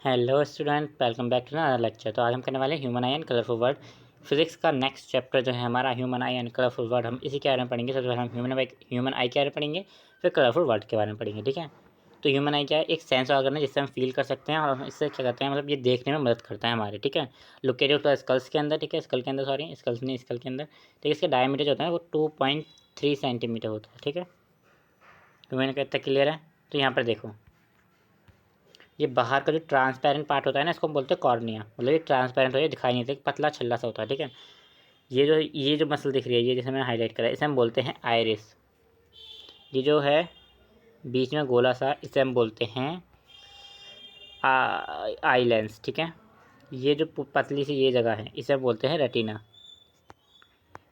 Hello student, welcome back to another lecture. तो आज हम करने वाले हैं human eye and colourful world. Physics का नेक्स्ट चैप्टर जो है हमारा human eye and colourful world, हम इसी के बारे में पढ़ेंगे। सबसे पहले हम ह्यूमन आई के बारे में पढ़ेंगे, फिर कलरफुल वर्ड के बारे में पढ़ेंगे। ठीक है, तो ह्यूमन आई क्या है? एक सेंस ऑर्गन है जिससे हम फील कर सकते हैं और इससे क्या करते हैं, मतलब ये देखने में मदद करता है हमारे। ठीक है, लोकेटेड होता है स्कल्स के अंदर। ठीक है, स्कल के अंदर, सॉरी स्कल्स नहीं, स्कल के अंदर। ठीक है, इसका डायमीटर जो होता है वो 2.3 सेंटीमीटर होता है। ठीक है, तो मैंने कहता क्लियर है। तो यहाँ पर देखो, ये बाहर का जो ट्रांसपेरेंट पार्ट होता है ना, इसको हम बोलते हैं कॉर्निया। मतलब ये ट्रांसपेरेंट हो, ये दिखाई नहीं देता, पतला छल्ला सा होता है। ठीक है, ये जो मसल दिख रही है, ये जैसे मैंने हाईलाइट करा है, इसे हम बोलते हैं आइरिस। ये जो है बीच में गोला सा, इसे हम बोलते हैं आई लेंस। ठीक है, ये जो पतली सी ये जगह है, इसे हम बोलते हैं रेटिना।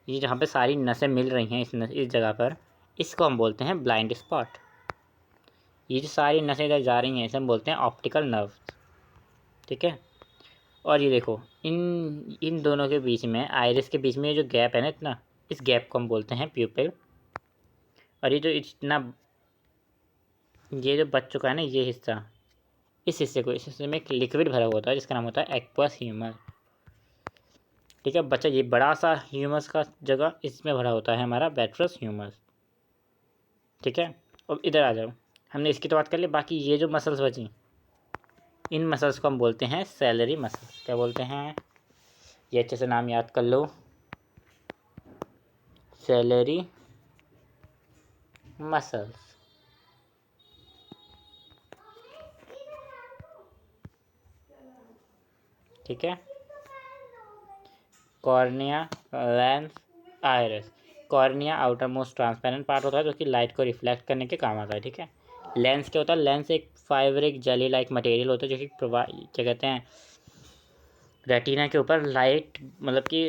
ये जहाँ पे सारी नसें मिल रही हैं इस जगह पर, इसको हम बोलते हैं ब्लाइंड स्पॉट। ये जो सारी नसें इधर जा रही हैं, इसे हम बोलते हैं ऑप्टिकल नर्व। ठीक है, और ये देखो, इन इन दोनों के बीच में, आइरिस के बीच में ये जो गैप है ना इतना, इस गैप को हम बोलते हैं प्यूपिल। और ये जो बच चुका है ना ये हिस्सा, इस हिस्से में एक लिक्विड भरा हुआ होता है जिसका नाम होता है एक्वस ह्यूमर। ठीक है बच्चा, ये बड़ा सा ह्यूमस का जगह इसमें भरा होता है हमारा वेट्रस ह्यूमस। ठीक है, अब इधर आ जाओ, हमने इसकी तो बात कर ली। बाकी ये जो मसल्स बची, इन मसल्स को हम बोलते हैं सैलरी मसल्स। क्या बोलते हैं? ये अच्छे से नाम याद कर लो, सैलरी मसल्स। ठीक है, cornea, lens, iris. Cornea outer most transparent part होता है जो कि लाइट को रिफ्लेक्ट करने के काम आता है। ठीक है, लेंस क्या होता है? लेंस एक फाइब्रिक जेली लाइक मटेरियल होता है जो कि क्या कहते हैं, रेटिना के ऊपर लाइट, मतलब कि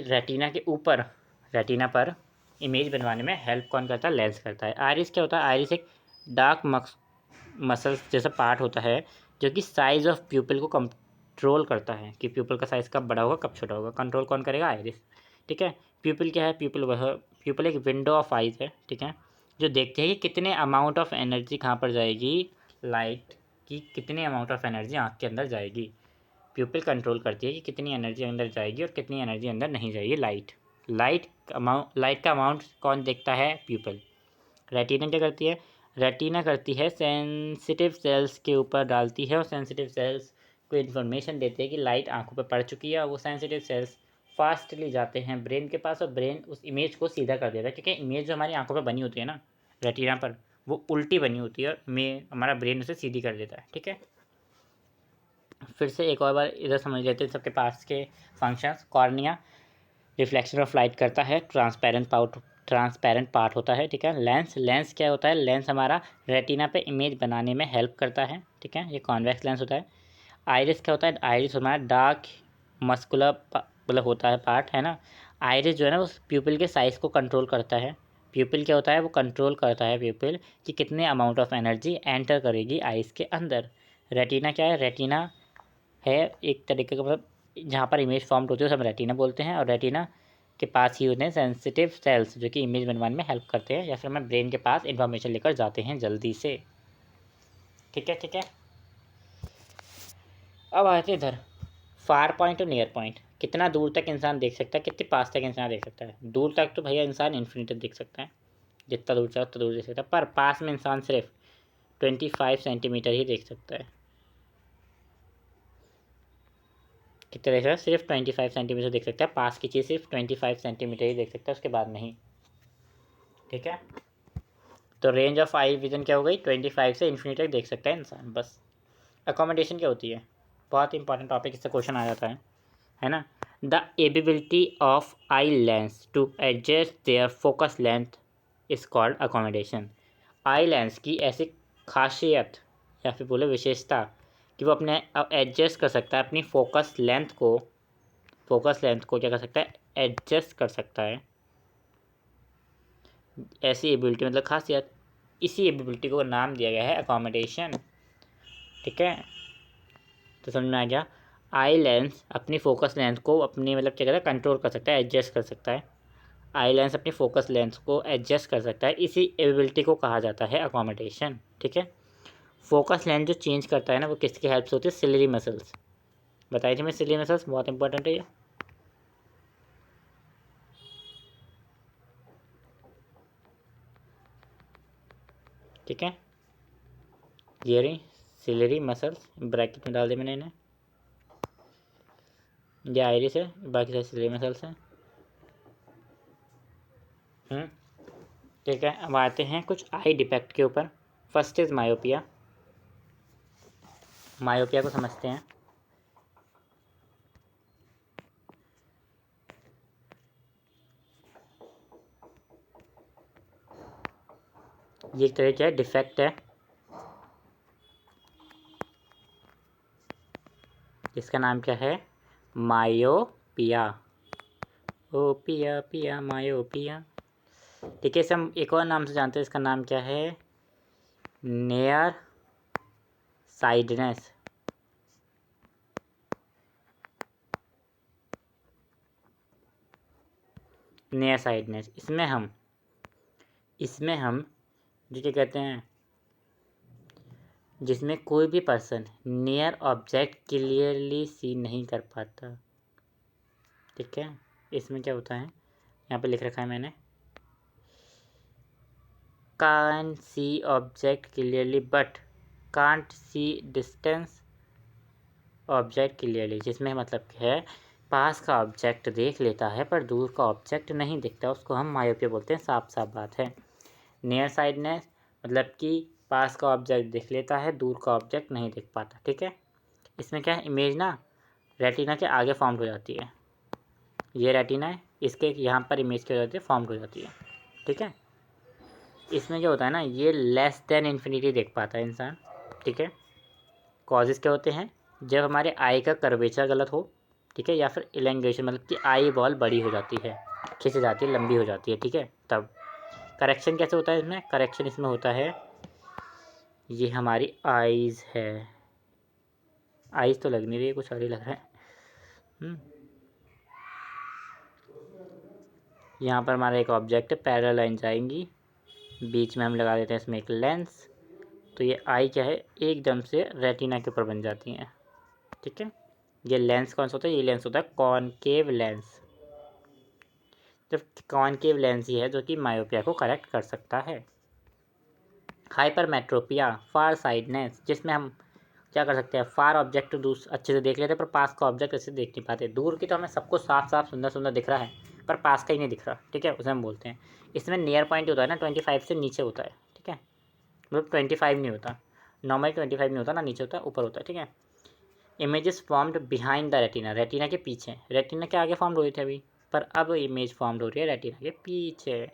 रेटिना पर इमेज बनवाने में हेल्प कौन करता है? लेंस करता है। आइरिस क्या होता है? आइरिस एक डार्क मसल्स जैसा पार्ट होता है जो कि साइज ऑफ प्यूपिल को कंट्रोल करता है कि प्यूपिल का साइज कब बड़ा होगा कब छोटा होगा। कंट्रोल कौन करेगा? आइरिस। ठीक है, प्यूपिल क्या है? प्यूपिल एक विंडो ऑफ आइज है। ठीक है, जो देखते हैं कि कितने अमाउंट ऑफ एनर्जी कहाँ पर जाएगी, लाइट की कितने अमाउंट ऑफ एनर्जी आँख के अंदर जाएगी। प्यूपिल कंट्रोल करती है कि कितनी एनर्जी अंदर जाएगी और कितनी एनर्जी अंदर नहीं जाएगी। लाइट का अमाउंट कौन देखता है? प्यूपिल। रेटिना क्या करती है? रेटिना करती है सेंसिटिव सेल्स के ऊपर डालती है और सेंसिटिव सेल्स को इन्फॉर्मेशन देते हैं कि लाइट आंखों पर पड़ चुकी है, और वो सेंसिटिव सेल्स फास्टली जाते हैं ब्रेन के पास, और ब्रेन उस इमेज को सीधा कर देता है। क्योंकि इमेज जो हमारी आंखों पर बनी होती है ना, रेटिना पर, वो उल्टी बनी होती है और हमारा ब्रेन उसे सीधी कर देता है। ठीक है, फिर से एक और बार इधर समझ लेते हैं सबके पास के functions. Cornea reflection of light करता है, ट्रांसपेरेंट पार्ट होता है। ठीक है, लेंस क्या होता है? लेंस हमारा रेटिना पे इमेज बनाने में हेल्प करता है। ठीक है, ये कॉन्वेक्स लेंस होता है। आइरिस क्या होता है? आइरिस हमारा डार्क मस्कुलर मतलब होता है पार्ट, है ना। आइरिस जो है ना, उस प्यूपिल के साइज़ को कंट्रोल करता है। प्यूपिल क्या होता है? वो कंट्रोल करता है प्यूपिल कि कितने अमाउंट ऑफ एनर्जी एंटर करेगी आइस के अंदर। रेटिना क्या है? रेटिना है एक तरीके का, मतलब जहाँ पर इमेज फॉर्म होती है उसे हम रेटिना बोलते हैं, और रेटिना के पास ही होते हैं सेंसिटिव सेल्स जो कि इमेज बनवाने में हेल्प करते हैं, या फिर हमें ब्रेन के पास इंफॉर्मेशन लेकर जाते हैं जल्दी से। ठीक है, ठीक है, अब आते हैं इधर, फार पॉइंट और नियर पॉइंट। कितना दूर तक इंसान देख सकता है, कितने पास तक इंसान देख सकता है? दूर तक तो भैया इंसान इन्फिनिटी देख सकता है, जितना दूर चाहे उतना दूर देख सकता है, पर पास में इंसान सिर्फ 25 सेंटीमीटर ही देख सकता है। कितना देख सकता है? सिर्फ 25 सेंटीमीटर देख सकता है। पास की चीज़ सिर्फ 25 सेंटीमीटर ही देख सकता है, उसके बाद नहीं। ठीक है, तो रेंज ऑफ आई विजन क्या हो गई? 25 से इन्फिनिटी तक देख सकता है इंसान, बस। अकोमोडेशन क्या होती है? बहुत इंपॉर्टेंट टॉपिक, इससे क्वेश्चन आ जाता है ना। The ability of eye lens to adjust their focus length is called accommodation. Eye lens की ऐसी खासियत या फिर बोले विशेषता कि वो अपने एडजस्ट कर सकता है अपनी फोकस लेंथ को क्या कर सकता है? एडजस्ट कर सकता है। ऐसी एबिलिटी मतलब खासियत, इसी एबिलिटी को नाम दिया गया है अकोमोडेशन। ठीक है, तो समझ में आ गया। आई लेंस अपनी फोकस लेंथ को अपनी मतलब क्या कहता है? कंट्रोल कर सकता है, एडजस्ट कर सकता है। आई लेंस अपनी फोकस लेंथ को एडजस्ट कर सकता है, इसी एबिलिटी को कहा जाता है अकोमोडेशन। ठीक है, फोकस लेंथ जो चेंज करता है ना वो किसकी हेल्प से होती है? Ciliary muscles. बताई थी मैं, सिलियरी मसल्स बहुत इंपॉर्टेंट है ये। ठीक है, ये रही सिलियरी मसल्स, ब्रैकेट में डाल दिया मैंने इन्हें। ये आइरिस है, बाकी सारे सिलियरी मसल्स हैं। ठीक है, अब आते हैं कुछ आई डिफेक्ट के ऊपर। First is myopia. मायोपिया को समझते हैं। ये एक तरह क्या है? डिफेक्ट है, इसका नाम क्या है? मायोपिया। ओ पिया पिया मायोपिया। ठीक है, इसे हम एक और नाम से जानते हैं, इसका नाम क्या है? Near sightedness. नियर साइडनेस, इसमें हम जो क्या कहते हैं, जिसमें कोई भी person near object clearly see नहीं कर पाता। ठीक है, इसमें क्या होता है, यहाँ पे लिख रखा है मैंने, can't see object clearly but can't see distance object clearly. जिसमें मतलब है पास का ऑब्जेक्ट देख लेता है पर दूर का ऑब्जेक्ट नहीं दिखता, उसको हम मायोपिया बोलते हैं। साफ साफ बात है। नियर साइडनेस मतलब कि पास का ऑब्जेक्ट देख लेता है, दूर का ऑब्जेक्ट नहीं देख पाता। ठीक है, इसमें क्या है, इमेज ना रेटिना के आगे फॉर्म हो जाती है। ये रेटिना है, इसके यहाँ पर इमेज क्या हो जाती है? फॉर्म हो जाती है। ठीक है, इसमें क्या होता है ना, ये लेस देन इन्फिनिटी देख पाता है इंसान। ठीक है, कॉजेज़ क्या होते हैं? जब हमारे आई का कर्वेचर गलत हो, ठीक है, या फिर इलेंगेशन मतलब कि आई बॉल बड़ी हो जाती है, खिंच जाती है, लंबी हो जाती है। ठीक है, तब करेक्शन कैसे होता है इसमें? करेक्शन इसमें होता है, ये हमारी आईज़ है, आईज़ तो लग नहीं रही है, कुछ और ही लग रहा है। यहाँ पर हमारा एक ऑब्जेक्ट है, पैरेलल लाइन जाएंगी, बीच में हम लगा देते हैं इसमें एक लेंस, तो ये आई क्या है, एकदम से रेटिना के ऊपर बन जाती हैं। ठीक है, ये लेंस कौन सा होता है? ये लेंस होता है कॉनकेव लेंस। तो कॉनकेव लेंस ही है जो कि मायोपिया को करेक्ट कर सकता है। हाइपरमेट्रोपिया, फार साइडनेस, जिसमें हम क्या कर सकते हैं, फार ऑब्जेक्ट अच्छे से देख लेते हैं पर पास का ऑब्जेक्ट अच्छे से देख नहीं पाते। दूर की तो हमें सबको साफ साफ सुंदर सुंदर दिख रहा है पर पास का ही नहीं दिख रहा। ठीक है, उसे हम बोलते हैं। इसमें नियर पॉइंट होता है ना 25 से नीचे होता है। ठीक है, मतलब 25 नहीं होता, नॉर्मली 25 नहीं होता ना, नीचे होता है, ऊपर होता है। ठीक है, images formed behind the retina, retina के पीछे, रेटिना के आगे फॉर्म्ड हुई थे अभी, पर अब इमेज फॉर्म्ड हो रही है रेटिना के पीछे।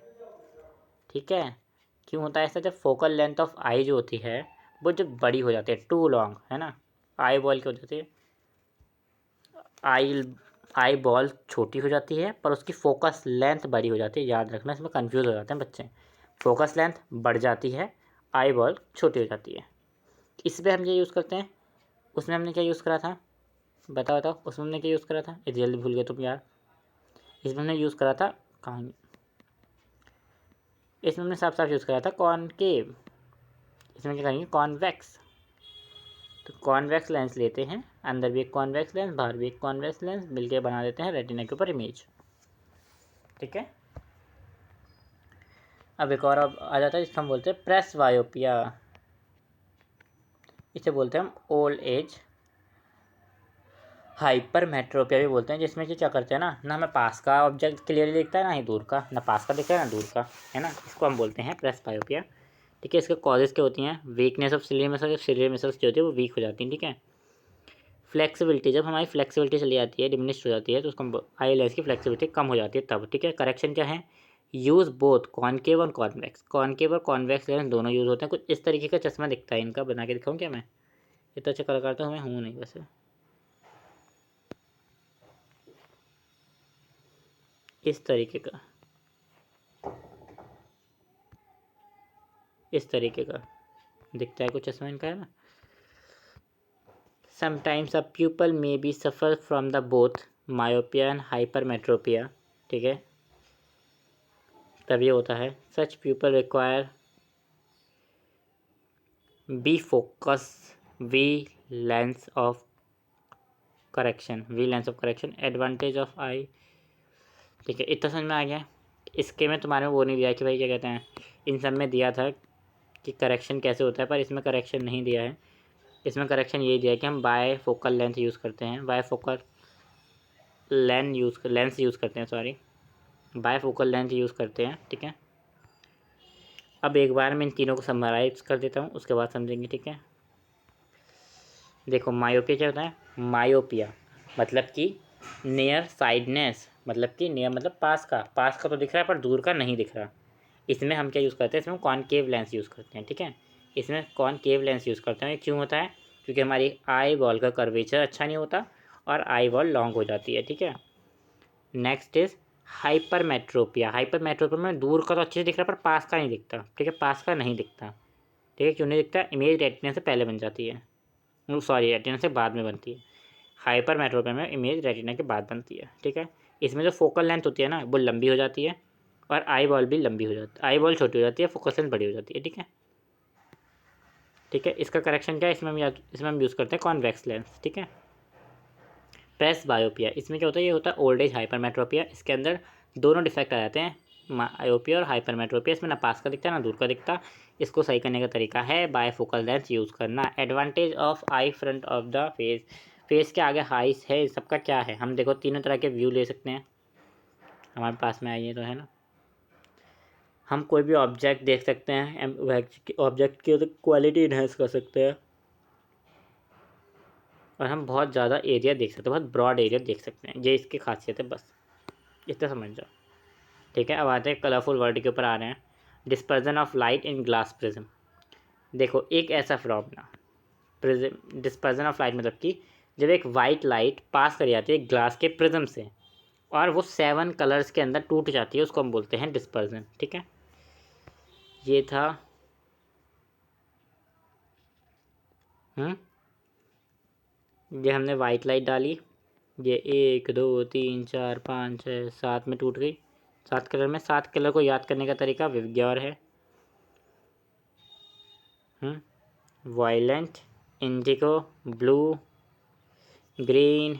ठीक है, क्यों होता है ऐसा? जब फोकल लेंथ ऑफ आई जो होती है वो जब बड़ी हो जाती है, टू लॉन्ग, है ना, आई बॉल की हो जाती है, आई आई बॉल छोटी हो जाती है पर उसकी फोकस लेंथ बड़ी हो जाती है। याद रखना, इसमें कंफ्यूज हो जाते हैं बच्चे। फोकस लेंथ बढ़ जाती है, आई बॉल छोटी हो जाती है। इस पर हम ये यूज़ करते हैं। उसमें हमने क्या यूज़ करा था? बताओ बताओ, उसमें हमने क्या यूज़ करा था? ये जल्दी भूल गए तुम यार। इसमें हमने यूज़ करा था, कहाँ, इसमें हमने साफ साफ यूज़ करा था कॉनकेव। इसमें क्या करेंगे? कॉन्वेक्स। तो कॉन्वेक्स लेंस लेते हैं, अंदर भी एक कॉन्वेक्स लेंस, बाहर भी एक कॉन्वेक्स लेंस, मिलके बना देते हैं रेटिना के ऊपर इमेज। ठीक है, अब एक और अब आ जाता है जिसको हम बोलते हैं प्रेस वायोपिया। इसे बोलते हैं हम ओल्ड एज हाइपर मेट्रोपिया भी बोलते हैं, जिसमें कि क्या करते हैं ना, ना हमें पास का ऑब्जेक्ट क्लियरली दिखता है, ना ही दूर का, ना पास का दिखता है ना दूर का, है ना, इसको हम बोलते हैं प्रेस वायोपिया। ठीक है, इसके कॉजेज़ क्या होती हैं? Weakness of ciliary muscles, ciliary muscles जो होती है वो वीक हो जाती हैं। ठीक है, फ्लेक्सिबिलिटी, जब हमारी फ्लेक्सिबिलिटी चली जाती है, डिमिनिश हो जाती है, तो उसको आई लेंस की फ्लेक्सिबिलिटी कम हो जाती है तब। ठीक है, करेक्शन क्या है? यूज़ बोथ कॉनकेव और कॉन्वेक्स, कॉनकेव और कॉन्वेक्स लेंस दोनों यूज़ होते हैं। कुछ इस तरीके का चश्मा दिखता है, इनका बना के दिखाऊँ क्या मैं? इतना अच्छा कलाकार तो मैं हूँ नहीं वैसे। इस तरीके का, इस तरीके का दिखता है कुछ चश्मा इनका, है ना। Sometimes a people may be suffer from the both myopia and hypermetropia. ठीक है, तब ये होता है, such people require be focus, we lens of correction, advantage of eye. ठीक है, इतना समझ में आ गया। इसके में तुम्हारे वो नहीं दिया कि भाई क्या कहते हैं, इन सब में दिया था कि करेक्शन कैसे होता है, पर इसमें करेक्शन नहीं दिया है। इसमें करेक्शन ये दिया है कि हम बाय फोकल लेंथ यूज़ करते हैं, बाय फोकल लेंस यूज़ करते हैं, sorry, bye focal length use करते हैं। ठीक है, अब एक बार मैं इन तीनों को समराइज कर देता हूँ, उसके बाद समझेंगे। ठीक है, देखो मायोपिया क्या होता है, मायोपिया मतलब कि नियर साइडनेस, मतलब कि नियर मतलब पास का तो दिख रहा है पर दूर का नहीं दिख रहा। इसमें हम क्या यूज़ करते हैं, इसमें कॉनकेव लेंस यूज़ करते हैं। ठीक है, इसमें कॉनकेव लेंस यूज़ करते हैं। क्यों होता है, क्योंकि हमारी आई बॉल का कर्वेचर अच्छा नहीं होता और आई बॉल लॉन्ग हो जाती है। ठीक है, नेक्स्ट इज हाइपरमेट्रोपिया। हाइपरमेट्रोपिया में दूर का तो अच्छे से दिख रहा है पर पास का नहीं दिखता। ठीक है, पास का नहीं दिखता। ठीक है, क्यों नहीं दिखता, इमेज रेटिना से पहले बन जाती है, सॉरी रेटिना से बाद में बनती है। हाइपरमेट्रोपिया में इमेज रेटिना के बाद बनती है। ठीक है, इसमें जो फोकल लेंथ होती है ना वो लंबी हो जाती है और आई बॉल भी लंबी हो जाती है, आई बॉल छोटी हो जाती है, फोकस लेंथ बड़ी हो जाती है। ठीक है, ठीक है, इसका करेक्शन क्या है, इसमें हम यूज़ करते हैं कॉन्वेक्स लेंस। ठीक है, प्रेस बायोपिया, इसमें क्या होता है, ये होता है ओल्ड एज हाइपरमेट्रोपिया। इसके अंदर दोनों डिफेक्ट आ जाते हैं, मायोपिया और हाइपरमेट्रोपिया। इसमें ना पास का दिखता है ना दूर का दिखता। इसको सही करने का तरीका है बायफोकल लेंस यूज़ करना। Advantage of I front of the face, face के आगे हाइस है, सबका क्या है, हम देखो तीनों तरह के व्यू ले सकते हैं, हमारे पास में आइए तो है ना। हम कोई भी ऑब्जेक्ट देख सकते हैं, ऑब्जेक्ट की क्वालिटी इन्हेंस कर सकते हैं और हम बहुत ज़्यादा एरिया देख सकते हैं, बहुत ब्रॉड एरिया देख सकते हैं। ये इसकी खासियत है, बस इतना समझ जाओ। ठीक है, अब आते हैं कलरफुल वर्ड के ऊपर आ रहे हैं। Dispersion of light in glass prism. देखो एक ऐसा phenomena, prism dispersion of light मतलब कि जब एक वाइट लाइट पास कर जाती है ग्लास के प्रिज्म से और वो 7 कलर्स के अंदर टूट जाती है, उसको हम बोलते हैं डिस्पर्जन। ठीक है, ये था ये हमने वाइट लाइट डाली, ये 1 2 3 4 5 6 7 में टूट गई। 7 कलर में, 7 कलर को याद करने का तरीका विवग्योर है। Violent, Indigo, blue, green,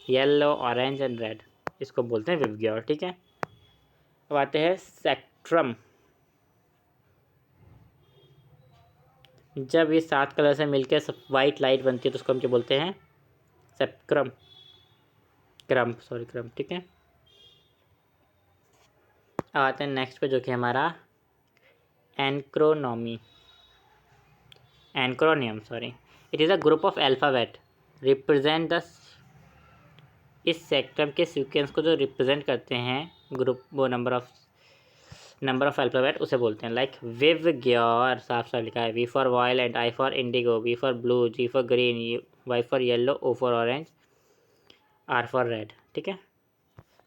yellow, orange and red, इसको बोलते हैं विवग्योर। ठीक है, अब आते हैं स्पेक्ट्रम। जब ये 7 कलर से मिलकर सब वाइट लाइट बनती है तो उसको हम क्या बोलते हैं, स्पेक्ट्रम, क्रम। ठीक है, अब आते हैं नेक्स्ट पे जो कि हमारा acronymy, acronym sorry, it is a group of alphabet represent the, इस सेक्टम के सीक्वेंस को जो रिप्रेजेंट करते हैं ग्रुप, वो नंबर ऑफ अल्फ़ाबेट उसे बोलते हैं। लाइक विवग्योर, साफ साफ लिखा है, V for violent, I for indigo, B for blue, G for green, Y for yellow, O for orange, R for red. ठीक है,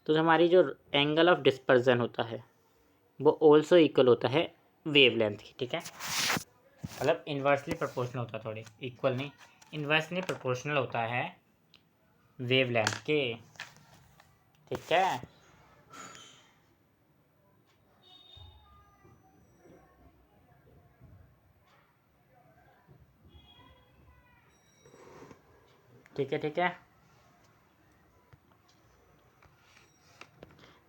तो हमारी जो एंगल ऑफ डिस्पर्जन होता है वो ऑल्सो इक्वल होता है वेवलेंथ की। ठीक है, मतलब इन्वर्सली प्रोपोर्शनल होता है, थोड़ी इक्वल नहीं, इन्वर्सली प्रोपोर्शनल होता है वेवलेंथ के। ठीक है, ठीक है,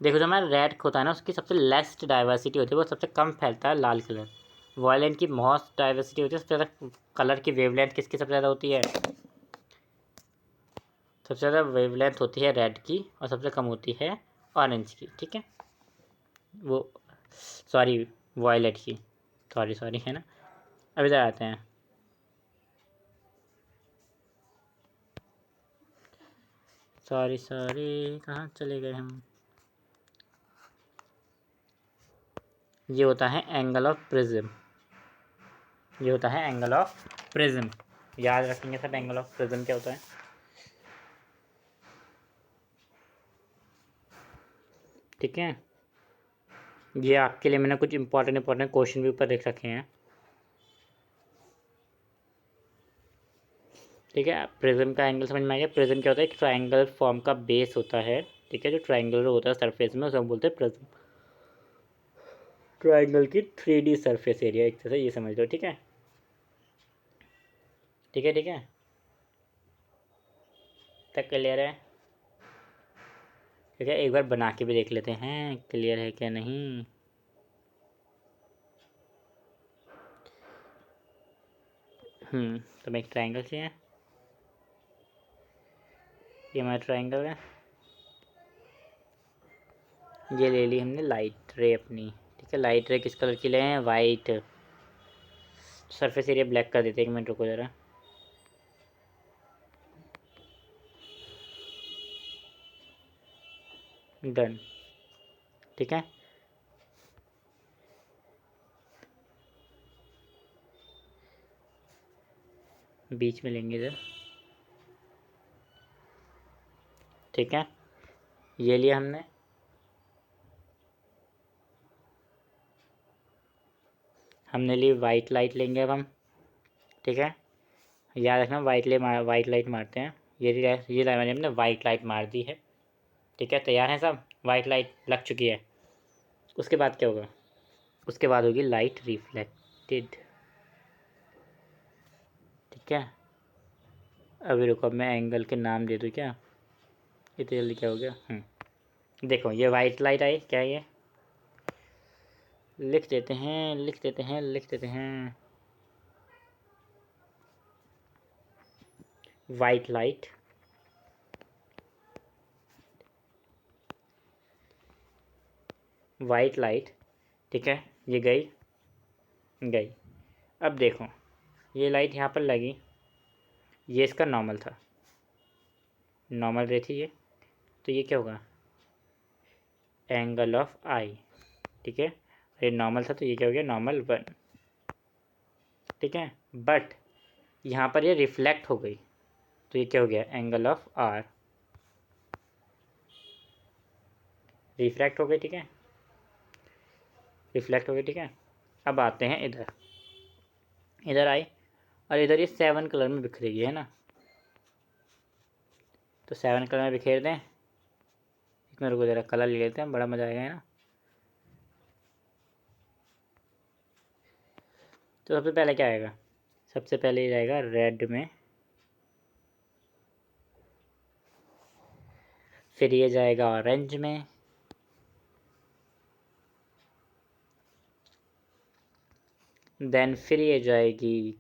देखो जो हमारा रेड होता है ना उसकी सबसे लेस्ट डाइवर्सिटी होती है, वो सबसे कम फैलता है लाल कलर। वायलेंट की मोस्ट डाइवर्सिटी होती है, सबसे ज़्यादा कलर की वेवलेंथ किसकी सबसे ज़्यादा होती है, सबसे ज़्यादा वेवलेंथ होती है रेड की और सबसे कम होती है ऑरेंज की। ठीक है, वो सॉरी वायलेट की, सॉरी है ना। अब इधर आते हैं, सॉरी कहाँ चले गए हम। ये होता है एंगल ऑफ प्रिज्म, ये होता है एंगल ऑफ प्रिज्म, याद रखेंगे सब एंगल ऑफ प्रिज्म क्या होता है। ठीक है, ये आपके लिए मैंने कुछ इंपॉर्टेंट क्वेश्चन भी ऊपर देख रखे हैं। ठीक है, प्रिज्म का एंगल समझ में आ गया। प्रिज्म क्या होता है, एक ट्राइंगल फॉर्म का बेस होता है। ठीक है, जो ट्राइंगल होता है सरफेस में उसे हम बोलते हैं प्रिज्म। ट्राइंगल की 3D सरफेस एरिया एक तरह से ये समझ लो। ठीक है, ठीक है, ठीक है, तक क्लियर है? ठीक है, एक बार बना के भी देख लेते हैं क्लियर है क्या नहीं। तो मैं एक ट्रायंगल चाहिए, ये हमारा ट्रायंगल है, ये ले ली हमने लाइट रे अपनी। ठीक है, लाइट रे किस कलर की ले हैं? वाइट। सरफेस एरिया ब्लैक कर देते हैं, 1 मिनट रुको ज़रा। डन। ठीक है, बीच में लेंगे इधर। ठीक है, ये लिया हमने। हमने ली वाइट लाइट लेंगे अब हम। ठीक है, याद रखना वाइट लाइट मारते हैं। ये लाइट हमने वाइट लाइट मार दी है। ठीक है, तैयार है सब? वाइट लाइट लग चुकी है। उसके बाद क्या होगा? उसके बाद होगी लाइट रिफ्लेक्टेड। ठीक है, अभी रुको, अब मैं एंगल के नाम दे दूँ क्या? इतनी जल्दी क्या हो गया? देखो, ये वाइट लाइट आई क्या? ये लिख देते हैं, लिख देते हैं, लिख देते हैं। White light, white light. ठीक है, ये गई गई। अब देखो, ये लाइट यहाँ पर लगी, ये इसका नॉर्मल था, नॉर्मल रे थी ये, तो ये क्या होगा? Angle of eye. ठीक है, ये नॉर्मल था तो ये क्या हो गया? नॉर्मल 1। ठीक है, बट यहाँ पर ये रिफ्लेक्ट हो गई तो ये क्या हो गया? Angle of are. रिफ्लेक्ट हो गई, ठीक है, रिफ्लेक्ट हो गई। ठीक है, अब आते हैं इधर। इधर आई और इधर ये 7 कलर में बिखरेगी, है ना? तो 7 कलर में बिखेर दें। इसमें रुको ज़रा, कलर ले लेते हैं, बड़ा मज़ा आएगा, है ना? तो सबसे पहले क्या आएगा? सबसे पहले ये जाएगा रेड में, फिर ये जाएगा ऑरेंज में, देन फिर ये जाएगी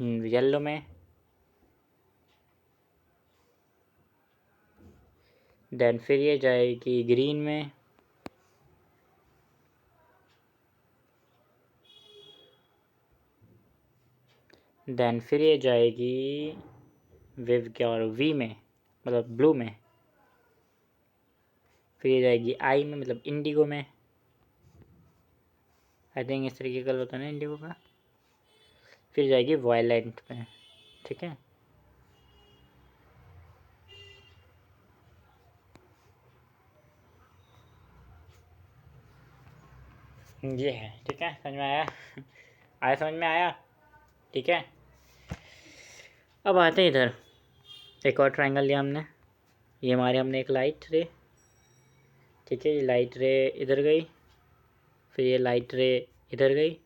येलो में, देन फिर ये जाएगी ग्रीन में, देन फिर ये जाएगी विव क्या और वी में, मतलब ब्लू में, फिर ये जाएगी आई में, मतलब इंडिगो में। आई थिंक इस तरीके का कलर होता है ना इंडिगो का। फिर जाएगी वायलेट में। ठीक है, ये है। ठीक है, समझ में आया? आया, समझ में आया? ठीक है, अब आते हैं इधर। एक और ट्रायंगल लिया हमने, ये हमारे हमने एक लाइट रे। ठीक है, ये लाइट रे इधर गई, फिर ये लाइट रे इधर गई,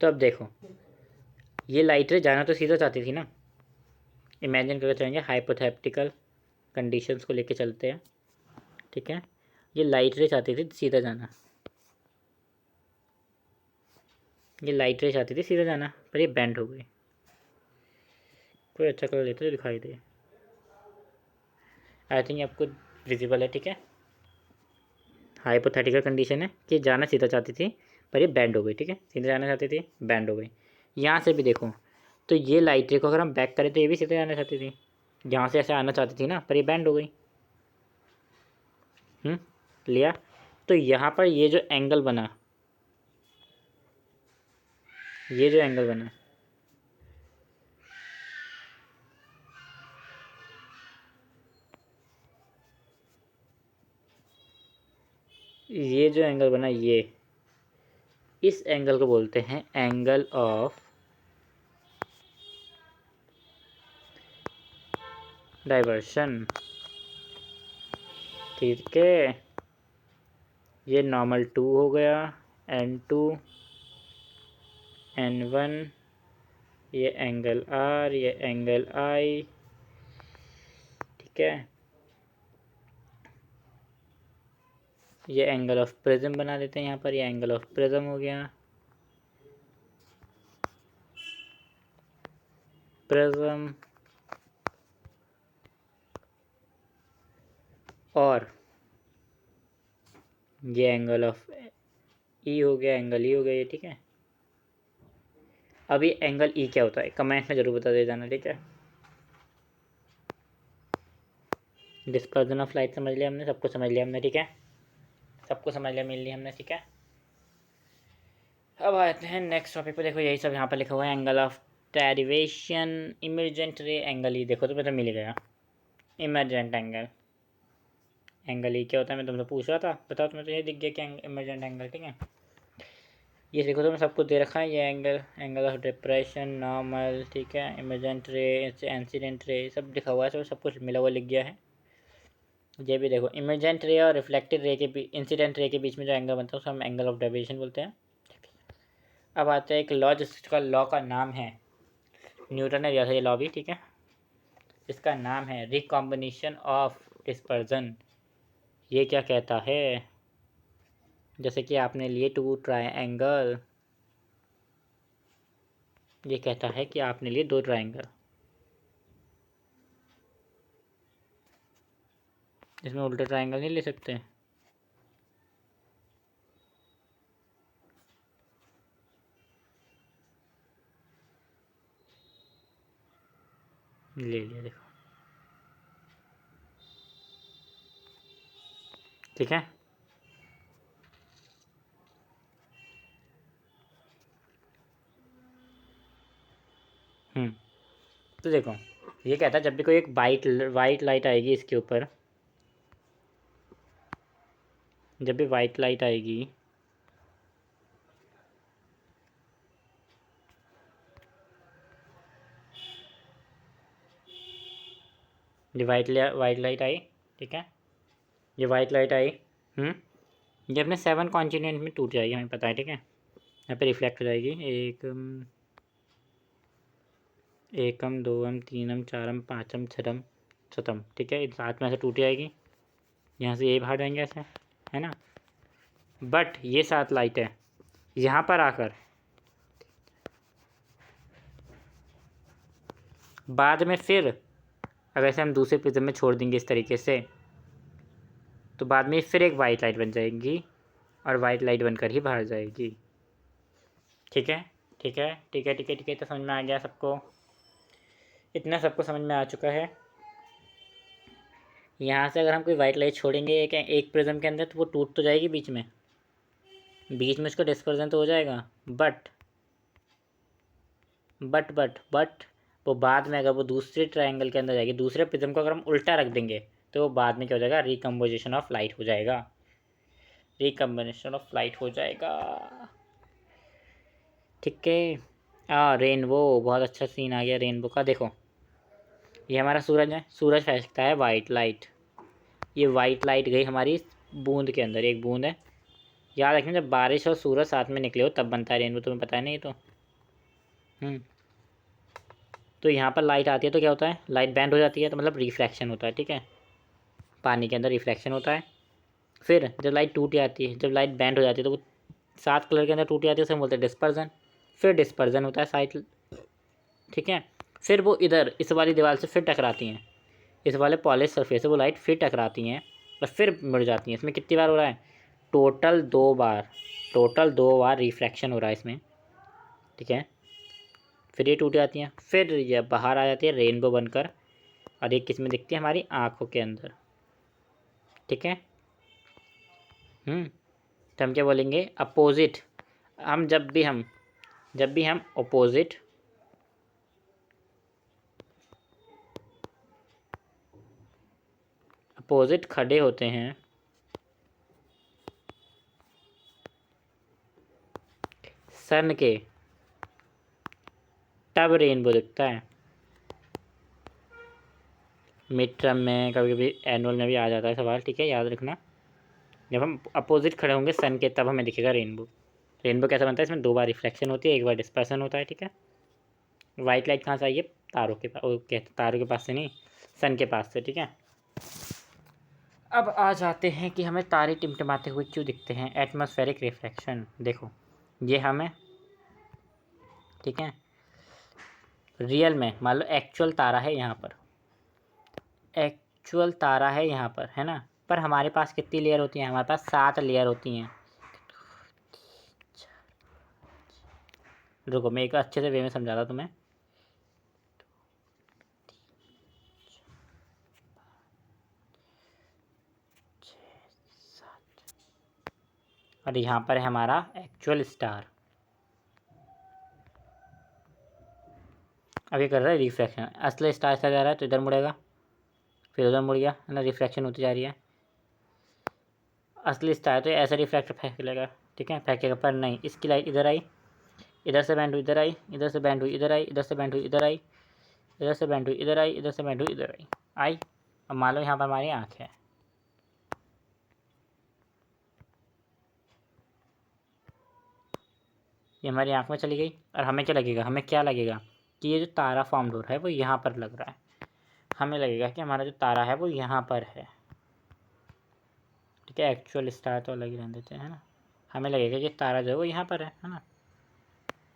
तो अब देखो, ये लाइट रे जाना तो सीधा चाहती थी ना। इमेजिन करके चलेंगे, हाइपोथेटिकल कंडीशंस को लेके चलते हैं। ठीक है, ये लाइट रे चाहती थी सीधा जाना, ये लाइट रे चाहती थी सीधा जाना, पर ये बेंड हो गई। कोई अच्छा कलर लेते तो दिखाई दे। आई थिंक आपको विजिबल है। ठीक है, हाइपोथेटिकल कंडीशन है कि जाना सीधा चाहती थी पर ये बैंड हो गई। ठीक है, सीधा जाना चाहती थी, बैंड हो गई। यहाँ से भी देखो, तो ये लाइट रे को अगर हम बैक करें तो ये भी सीधा जाना चाहती थी, यहाँ से ऐसे आना चाहती थी ना, पर ये बैंड हो गई। लिया, तो यहाँ पर ये जो एंगल बना, ये जो एंगल बना, ये जो एंगल बना, ये इस एंगल को बोलते हैं एंगल ऑफ डाइवर्शन। ठीक है, ये नॉर्मल 2 हो गया, N2, N1, ये एंगल R, ये एंगल I, ठीक है। ये एंगल ऑफ प्रिज्म बना देते हैं यहाँ पर, ये एंगल ऑफ प्रिज्म हो गया, प्रिज्म। और ये एंगल ऑफ ई हो गया, एंगल ई हो गया ये, ठीक है। अभी एंगल ई क्या होता है कमेंट में ज़रूर बता दे जाना, ठीक है। डिस्पर्जन ऑफ लाइट समझ लिया हमने, सबको समझ लिया हमने, ठीक है, सबको समझ लिया, मिल लिया हमने, ठीक है। अब आते हैं नेक्स्ट टॉपिक पे। देखो यही सब यहाँ पर लिखा हुआ है, angle of derivation, emergent ray, angle E. देखो तो पता मिल गया, इमरजेंट एंगल, एंगल ई क्या होता है मैं तुमसे पूछ रहा था, बताओ तुम्हें तो ये दिख गया क्या, इमरजेंट एंगल, ठीक है। ये देखो तो मैं सबको दे रखा है, ये angle, angle of depression, normal, ठीक है, इमरजेंट रे, इंसिडेंट रे, सब लिखा हुआ है, सब कुछ मिला हुआ लिख गया है। ये भी देखो, इमरजेंट रे और रिफ्लेक्टेड रे के बीच, इंसिडेंट रे के बीच में जो एंगल बनता है उसको हम एंगल ऑफ डेविएशन बोलते हैं। अब आते हैं एक लॉ, जिसका लॉ का नाम है, न्यूटन ने दिया था ये लॉ भी, ठीक है। इसका नाम है रिकॉम्बिनेशन ऑफ डिस्पर्जन। ये क्या कहता है, जैसे कि आपने लिए 2 ट्रायंगल, ये कहता है कि आपने लिए 2 ट्रायंगल, इसमें उल्टे ट्रायंगल नहीं ले सकते। ले लिया देखो, ठीक है। तो देखो ये कहता है जब भी कोई एक वाइट लाइट आएगी इसके ऊपर, जब भी वाइट लाइट आएगी, ये वाइट लाइट आई, ठीक है, ये वाइट लाइट आई, ये अपने 7 कॉन्टिनेंट में टूट जाएगी, हमें पता है, ठीक है। यहाँ पे रिफ्लेक्ट हो जाएगी, एकम, दोम, तीनम, चारम, पाँचम, छठम, सतम, ठीक है, 7 में से टूट जाएगी, यहाँ से ये बाहर जाएंगे ऐसे, है ना। बट ये 7 लाइट है, यहाँ पर आकर बाद में फिर अगर से हम दूसरे प्रिज्म में छोड़ देंगे इस तरीके से, तो बाद में फिर एक वाइट लाइट बन जाएगी और वाइट लाइट बनकर ही बाहर जाएगी, ठीक है, ठीक है, ठीक है, ठीक है, ठीक है। तो समझ में आ गया सबको, इतना सबको समझ में आ चुका है। यहाँ से अगर हम कोई वाइट लाइट छोड़ेंगे एक प्रिज्म के अंदर, तो वो टूट तो जाएगी बीच में उसका डिस्पर्जन तो हो जाएगा, बट वो बाद में अगर वो दूसरे ट्रायंगल के अंदर जाएगी, दूसरे प्रिज्म को अगर हम उल्टा रख देंगे, तो वो बाद में क्या हो जाएगा, रिकम्पोजिशन ऑफ लाइट हो जाएगा, रिकम्बिनेशन ऑफ लाइट हो जाएगा, ठीक है। रेनबो, बहुत अच्छा सीन आ गया रेनबो का। देखो ये हमारा सूरज है, सूरज फेंकता है वाइट लाइट, ये वाइट लाइट गई हमारी बूंद के अंदर, एक बूंद है, याद रखना जब बारिश और सूरज साथ में निकले हो तब बनता है रेनबो, तुम्हें पता है नहीं तो। तो यहाँ पर लाइट आती है तो क्या होता है, लाइट बैंड हो जाती है, तो मतलब रिफ्रैक्शन होता है, ठीक है, पानी के अंदर रिफ्रैक्शन होता है। फिर जब लाइट टूट जाती है, जब लाइट बैंड हो जाती है, तो वो 7 कलर के अंदर टूट जाती है, उसे हम बोलते हैं डिस्पर्जन। फिर डिस्पर्जन होता है साइड, ठीक है। फिर वो इधर इस वाली दीवार से फिर टकराती हैं, इस वाले पॉलिश सरफेस से वो लाइट फिर टकराती हैं और फिर मुड़ जाती हैं। इसमें कितनी बार हो रहा है, टोटल 2 बार, टोटल 2 बार रिफ्रैक्शन हो रहा है इसमें, ठीक है। फिर ये टूट जाती हैं, फिर ये बाहर आ जाती है रेनबो बनकर, और एक किस्में दिखती है हमारी आँखों के अंदर, ठीक है। तो हम क्या बोलेंगे, अपोजिट, हम जब भी हम अपोजिट खड़े होते हैं, सन के, तब रेनबो दिखता है, मिड टर्म में, कभी कभी एनुअल में भी आ जाता है सवाल, ठीक है, याद रखना। जब हम अपोजिट खड़े होंगे सन के तब हमें दिखेगा रेनबो। रेनबो कैसा बनता है, इसमें 2 बार रिफ्लेक्शन होती है, 1 बार डिस्पर्सन होता है, ठीक है। वाइट लाइट कहाँ से आई है, तारों के पास, ओके तारों के पास से नहीं, सन के पास से, ठीक है। अब आ जाते हैं कि हमें तारे टिमटिमाते हुए क्यों दिखते हैं। एटमॉस्फेरिक रिफ्लेक्शन, देखो ये हमें, ठीक है, रियल में मान लो एक्चुअल तारा है यहाँ पर, एक्चुअल तारा है यहाँ पर, है ना, पर हमारे पास कितनी लेयर होती हैं, हमारे पास 7 लेयर होती हैं। रुको मैं एक अच्छे से वे में समझाता तुम्हें। और यहाँ पर है हमारा एक्चुअल स्टार। अब ये कर रहा है रिफ्रैक्शन, असली स्टार से जा रहा है तो इधर मुड़ेगा, फिर उधर मुड़ गया, है ना, रिफ्रैक्शन होती जा रही है। असली स्टार तो ऐसा रिफ्रैक्टर फेंक लेगा, ठीक है, फेंकेगा, पर नहीं, इसकी लाइट इधर आई, इधर से बैंड हुई इधर आई, इधर से बैंड हुई इधर आई, इधर से बैंड हुई इधर आई, इधर से बैंड हुई इधर आई, इधर से बैंड हुई इधर आई। अब मान लो यहाँ पर हमारी आँख है, ये हमारी आँख में चली गई, और हमें क्या लगेगा, हमें क्या लगेगा कि ये जो तारा फॉर्म हो रहा है वो यहाँ पर लग रहा है। हमें लगेगा कि हमारा जो तारा है वो यहाँ पर है, ठीक है। एक्चुअल स्टार तो अलग ही रहने देते हैं ना। हमें लगेगा कि तारा जो है वो यहाँ पर है ना,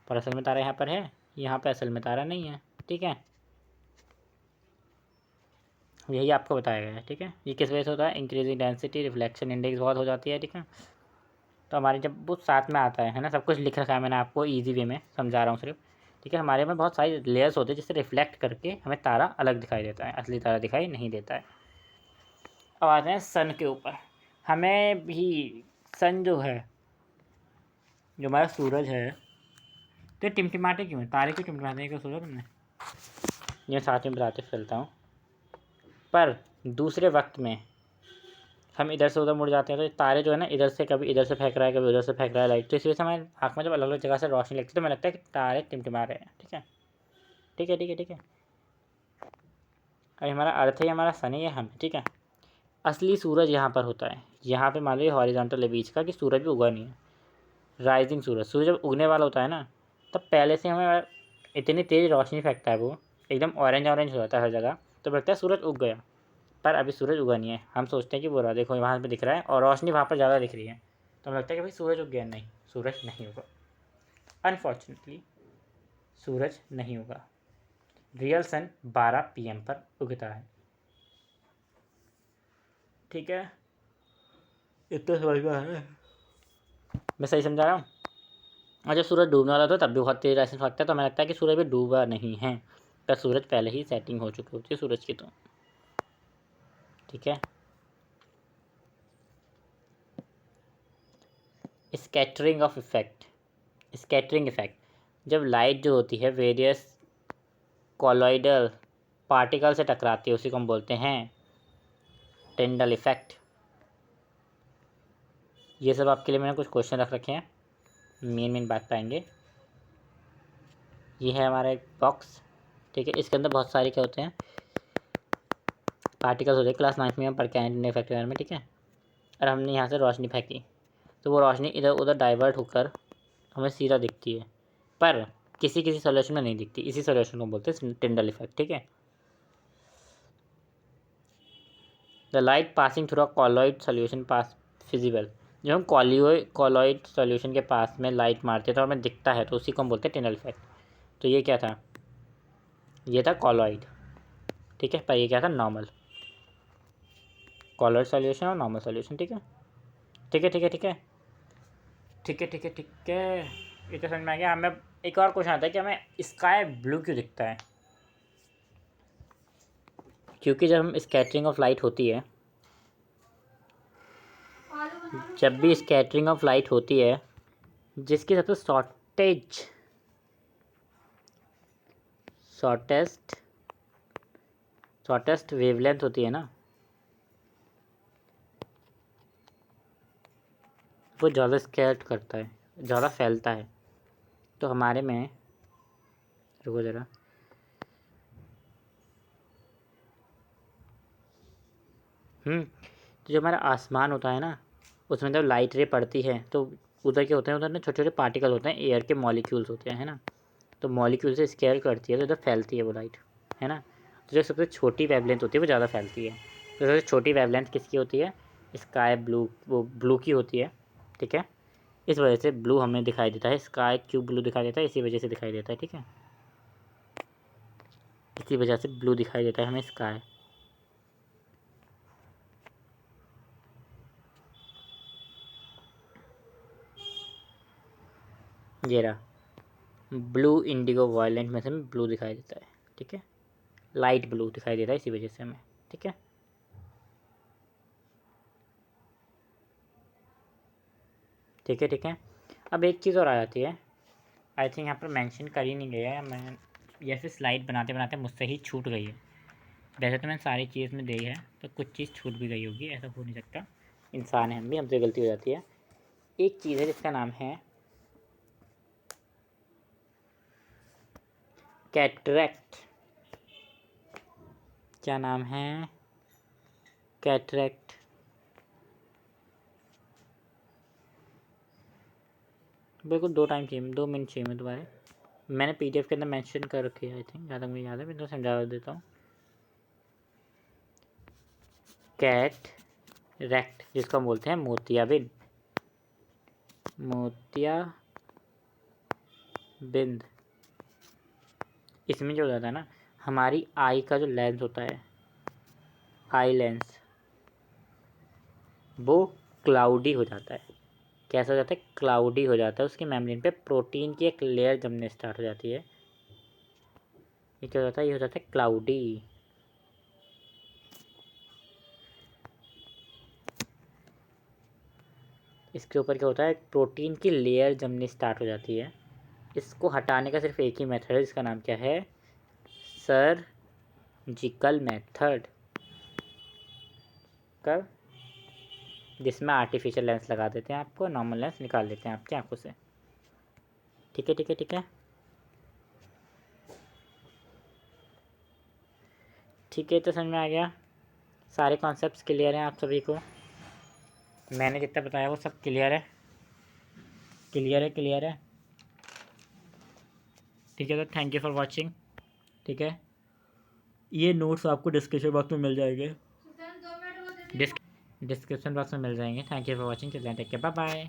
पर असल में तारा यहाँ पर है, यहाँ पर असल में तारा नहीं है, ठीक है। यही आपको बताया गया है, ठीक है। ये किस वजह से होता है, इंक्रीजिंग डेंसिटी, रिफ्लेक्शन इंडेक्स बहुत हो जाती है, ठीक है। तो हमारे जब वो साथ में आता है ना, सब कुछ लिख रखा है मैंने आपको ईजी वे में समझा रहा हूँ सिर्फ, ठीक है। हमारे में बहुत सारी लेयर्स होते हैं जिससे रिफ्लेक्ट करके हमें तारा अलग दिखाई देता है, असली तारा दिखाई नहीं देता है। अब आते हैं सन के ऊपर। हमें भी सन जो है, जो हमारा सूरज है, तो टिमटिमाटे क्यों है, तारे क्यों टिमटिमाते हैं, क्या सोचा तुमने? ये साथ में बताते चलता हूँ। पर दूसरे वक्त में हम इधर से उधर मुड़ जाते हैं, तो तारे जो है ना, इधर से कभी इधर से फेंक रहा है, कभी उधर से फेंक रहा है लाइट, तो इस वजह से हमारे आँख में जब अलग अलग जगह से रोशनी लगती है तो हमें लगता है कि तारे टिमटिमा रहे हैं, ठीक है, ठीक है, ठीक है, ठीक है। अभी हमारा अर्थ है, हमारा सन है, हम, ठीक है। असली सूरज यहाँ पर होता है, यहाँ पे मान लो ये हॉरिजॉन्टल है बीच का, कि सूरज भी उगा नहीं है, राइजिंग सूरज, सूरज जब उगने वाला होता है ना, तब पहले से हमें इतनी तेज़ रोशनी फेंकता है वो, एकदम ऑरेंज ऑरेंज हो जाता है हर जगह, तो लगता है सूरज उग गया। पर अभी सूरज उगा नहीं है, हम सोचते हैं कि वो रहा, देखो वहाँ पे दिख रहा है और रोशनी वहाँ पर ज़्यादा दिख रही है, तो हमें लगता है कि भाई सूरज उग गया, नहीं, सूरज नहीं होगा, अनफॉर्चुनेटली सूरज नहीं होगा। रियल सन 12 PM पर उगता है, ठीक है। इतना समझ में आ रहा है, मैं सही समझा रहा हूँ। और जब सूरज डूबने वाला था तब भी बहुत तेज़ ऐसे लगता है, तो हमें लगता है कि सूरज भी डूबा नहीं है, पर सूरज पहले ही सेटिंग हो चुकी होती है सूरज की, तो ठीक है। Scattering of effect, scattering effect, जब लाइट जो होती है वेरियस कॉलॉइडल पार्टिकल से टकराती है, उसी को हम बोलते हैं टिंडल इफेक्ट। ये सब आपके लिए मैंने कुछ क्वेश्चन रख रखे हैं, मेन बात पाएंगे। ये है हमारा एक बॉक्स, ठीक है, इसके अंदर बहुत सारे क्या होते हैं, पार्टिकल्स होते हैं, क्लास 9 में हम पढ़ के आए टिंडल इफेक्ट के बारे में, ठीक है। और हमने यहाँ से रोशनी फेंकी, तो वो रोशनी इधर उधर डाइवर्ट होकर हमें सीधा दिखती है, पर किसी किसी सोल्यूशन में नहीं दिखती, इसी सोल्यूशन को बोलते हैं टिंडल इफेक्ट, ठीक है। The light passing through a colloid solution pass feasible, जब हम कॉलॉइड सोल्यूशन के पास में लाइट मारते हैं तो हमें दिखता है, तो उसी को हम बोलते हैं टिंडल इफेक्ट। तो ये क्या था, ये था कॉलॉइड, ठीक है, पर ये क्या था, नॉर्मल, कॉलॉइड सोल्यूशन और नॉर्मल सोल्यूशन, ठीक है, ठीक है, ठीक है, ठीक है, ठीक है, ठीक है, ठीक है। ये तो समझ में आ गया। हमें एक और क्वेश्चन आता है कि हमें स्काई ब्लू क्यों दिखता है, क्योंकि जब हम स्कैटरिंग ऑफ लाइट होती है, जब भी स्कैटरिंग ऑफ लाइट होती है, जिसकी सबसे शॉर्टेस्ट वेवलेंथ होती है ना, वो ज़्यादा स्कैट करता है, ज़्यादा फैलता है। तो हमारे में, रुको ज़रा, तो जो हमारा आसमान होता है ना, उसमें जब लाइट रे पड़ती है तो उधर क्या होते हैं, उधर ना छोटे छोटे पार्टिकल होते हैं, एयर के मॉलिक्यूल्स होते हैं, है ना। तो मॉलिक्यूल से स्केयर करती है तो उधर फैलती है वो लाइट, है ना। तो जो सबसे छोटी वेवलेंथ होती है वो ज़्यादा फैलती है। तो सबसे छोटी वेवलेंथ किसकी होती है? स्काई ब्लू, वो ब्लू की होती है, ठीक है। इस वजह से ब्लू हमें दिखाई देता है, स्काई क्यों ब्लू दिखाई देता है, इसी वजह से दिखाई देता है, ठीक है। इसी वजह से ब्लू दिखाई देता है हमें स्काई। ये रहा ब्लू, इंडिगो, वायलेंट में से हमें ब्लू दिखाई देता है, ठीक है। लाइट ब्लू दिखाई देता है इसी वजह से हमें, ठीक है। ठीक है, ठीक है। अब एक चीज़ और आ जाती है, आई थिंक यहाँ पर मेंशन कर ही नहीं गया है, मैं या फिर स्लाइड बनाते बनाते मुझसे ही छूट गई है। वैसे तो मैंने सारी चीज़ में दी है, तो कुछ चीज़ छूट भी गई होगी, ऐसा हो नहीं सकता, इंसान है हम भी, हमसे गलती हो जाती है। एक चीज़ है जिसका नाम है कैटरैक्ट। क्या नाम है? कैटरैक्ट। बिल्कुल 2 टाइम चाहिए, 2 मिनट चाहिए मैं तुम्हारे। मैंने पीडीएफ के अंदर मेंशन कर रखी है, आई थिंक, जहाँ तक मुझे याद है, मैं तो समझा देता हूँ। कैट रैक्ट, जिसको हम बोलते हैं मोतियाबिंद। मोतियाबिंद, इसमें जो हो जाता है ना, हमारी आई का जो लेंस होता है, आई लेंस, वो क्लाउडी हो जाता है। कैसा हो जाता है? क्लाउडी हो जाता है। उसकी मेम्ब्रेन पे प्रोटीन की एक लेयर जमने स्टार्ट हो जाती है। ये क्या हो जाता है? ये हो जाता है क्लाउडी। इसके ऊपर क्या होता है? प्रोटीन की लेयर जमनी स्टार्ट हो जाती है। इसको हटाने का सिर्फ एक ही मेथड है, जिसका नाम क्या है? Surgical method. कब? जिसमें आर्टिफिशियल लेंस लगा देते हैं आपको, नॉर्मल लेंस निकाल देते हैं आपकी आंखों से। ठीक है, ठीक है, ठीक है, ठीक है। तो समझ में आ गया? सारे कॉन्सेप्ट्स क्लियर हैं आप सभी को? मैंने जितना बताया वो सब क्लियर है? क्लियर है, क्लियर है। ठीक है, तो थैंक यू फॉर वॉचिंग। ठीक है, ये नोट्स आपको डिस्क्रिप्शन बॉक्स में मिल जाएंगे, डिस्क्रिप्शन बॉक्स में मिल जाएंगे। Thank you for watching. Take care, bye bye.